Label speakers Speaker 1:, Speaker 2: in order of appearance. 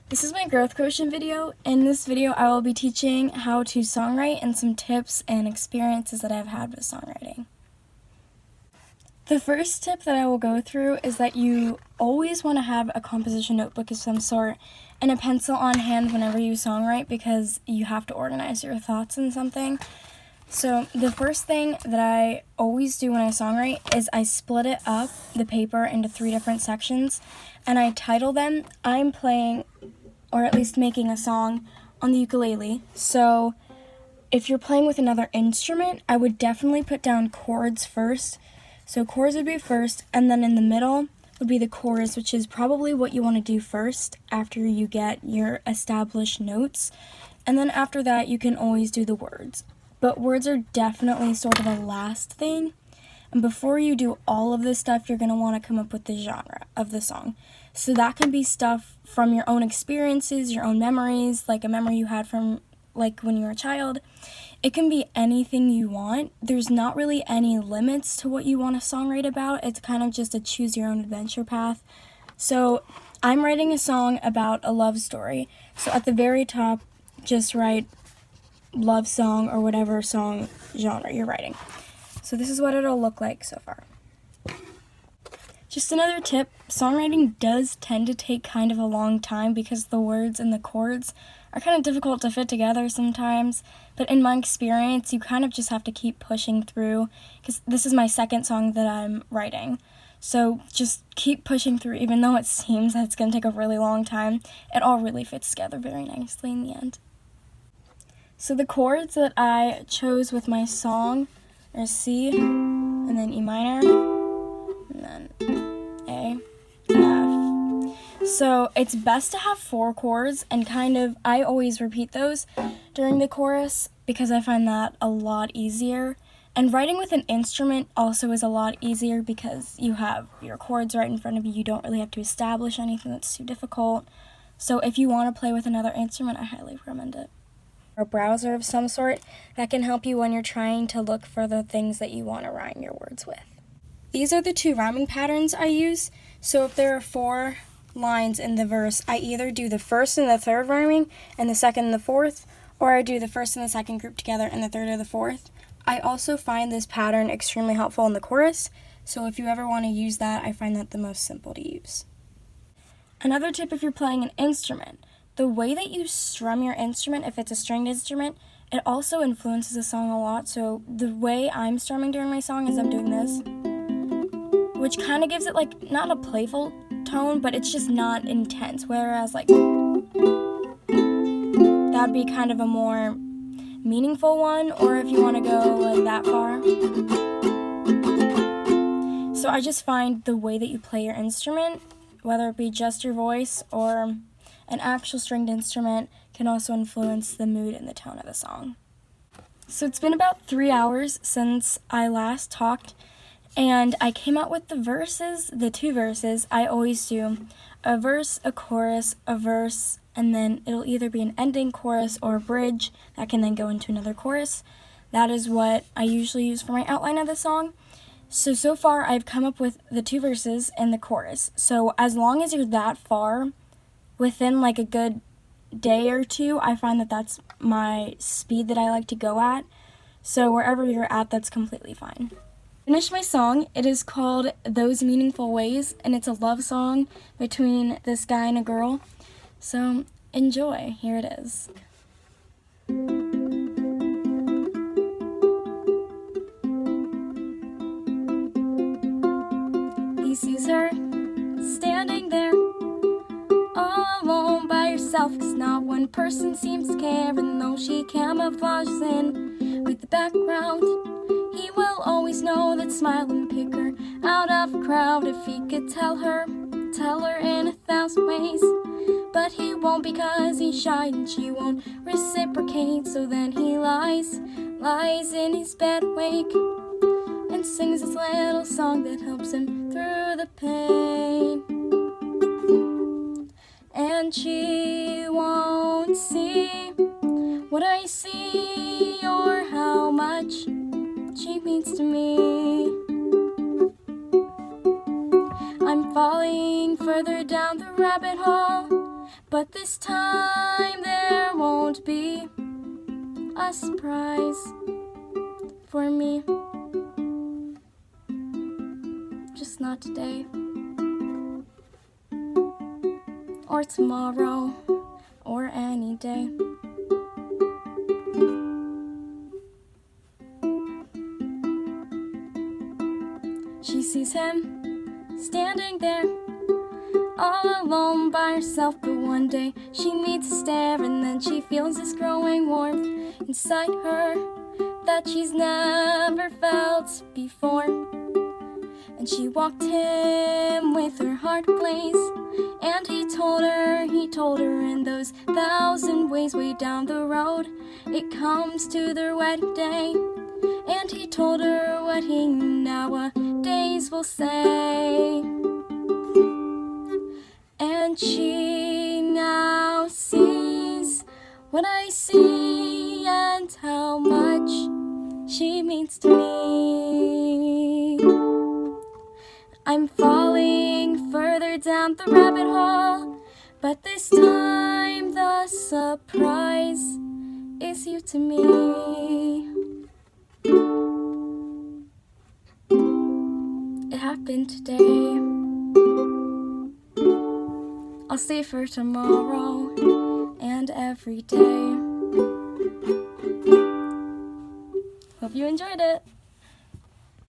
Speaker 1: This is my growth quotient video. In this video, I will be teaching how to songwrite and some tips and experiences that I've had with songwriting. The first tip that I will go through is that you always want to have a composition notebook of some sort and a pencil on hand whenever you songwrite because you have to organize your thoughts in something. So the first thing that I always do when I songwrite is I split it up, the paper, into 3 different sections, and I title them. I'm playing, or at least making, a song on the ukulele. So if you're playing with another instrument, I would definitely put down chords first. So chords would be first, and then in the middle would be the chorus, which is probably what you want to do first after you get your established notes. And then after that, you can always do the words. But words are definitely sort of a last thing. And before you do all of this stuff, you're going to want to come up with the genre of the song. So that can be stuff from your own experiences, your own memories, like a memory you had from like when you were a child. It can be anything you want. There's not really any limits to what you want to songwrite about. It's kind of just a choose your own adventure path. So I'm writing a song about a love story. So at the very top, just write love song or whatever song genre you're writing. So this is what it'll look like so far. Just another tip, songwriting does tend to take kind of a long time because the words and the chords are kind of difficult to fit together sometimes, but in my experience, you kind of just have to keep pushing through because this is my second song that I'm writing. So just keep pushing through, even though it seems that it's going to take a really long time. It all really fits together very nicely in the end. So the chords that I chose with my song are C, and then E minor, and then A, F. So it's best to have 4 chords, and I always repeat those during the chorus because I find that a lot easier. And writing with an instrument also is a lot easier because you have your chords right in front of you. You don't really have to establish anything that's too difficult. So if you want to play with another instrument, I highly recommend it. A browser of some sort that can help you when you're trying to look for the things that you want to rhyme your words with. These are the 2 rhyming patterns I use. So if there are 4 lines in the verse, I either do the first and the third rhyming and the second and the fourth, or I do the first and the second grouped together and the third or the fourth. I also find this pattern extremely helpful in the chorus, so if you ever want to use that, I find that the most simple to use. Another tip if you're playing an instrument, the way that you strum your instrument, if it's a stringed instrument, it also influences the song a lot. So the way I'm strumming during my song is I'm doing this, which kind of gives it like not a playful tone, but it's just not intense. Whereas like that'd be kind of a more meaningful one, or if you want to go like that far. So I just find the way that you play your instrument, whether it be just your voice or an actual stringed instrument, can also influence the mood and the tone of the song. So it's been about 3 hours since I last talked, and I came out with the verses, the 2 verses. I always do a verse, a chorus, a verse, and then it'll either be an ending chorus or a bridge that can then go into another chorus. That is what I usually use for my outline of the song. So far I've come up with the 2 verses and the chorus. So as long as you're that far, within like a good day or 2, I find that that's my speed that I like to go at. So wherever you're at, that's completely fine. Finish my song. It is called Those Meaningful Ways, and it's a love song between this guy and a girl. So enjoy. Here it is. He sees her standing there all alone by herself, 'cause not one person seems to care. And though she camouflages in with the background, he will always know that smile and pick her out of a crowd. If he could tell her in 1,000 ways, but he won't because he's shy and she won't reciprocate. So then he lies in his bed awake and sings this little song that helps him through the pain. And she won't see what I see or how much she means to me. I'm falling further down the rabbit hole, But this time there won't be a surprise for me. Just not today, or tomorrow, or any day. She sees him standing there, all alone by herself, but one day she meets a stare, and then she feels this growing warmth inside her that she's never felt before. And she walked him with her heart ablaze, and he told her in those 1,000 ways way down the road. It comes to their wedding day, and he told her what he nowadays will say. And she now sees what I see, and how much she means to me. I'm falling further down the rabbit hole, but this time the surprise is you to me. It happened today. I'll stay for tomorrow and every day. Hope you enjoyed it.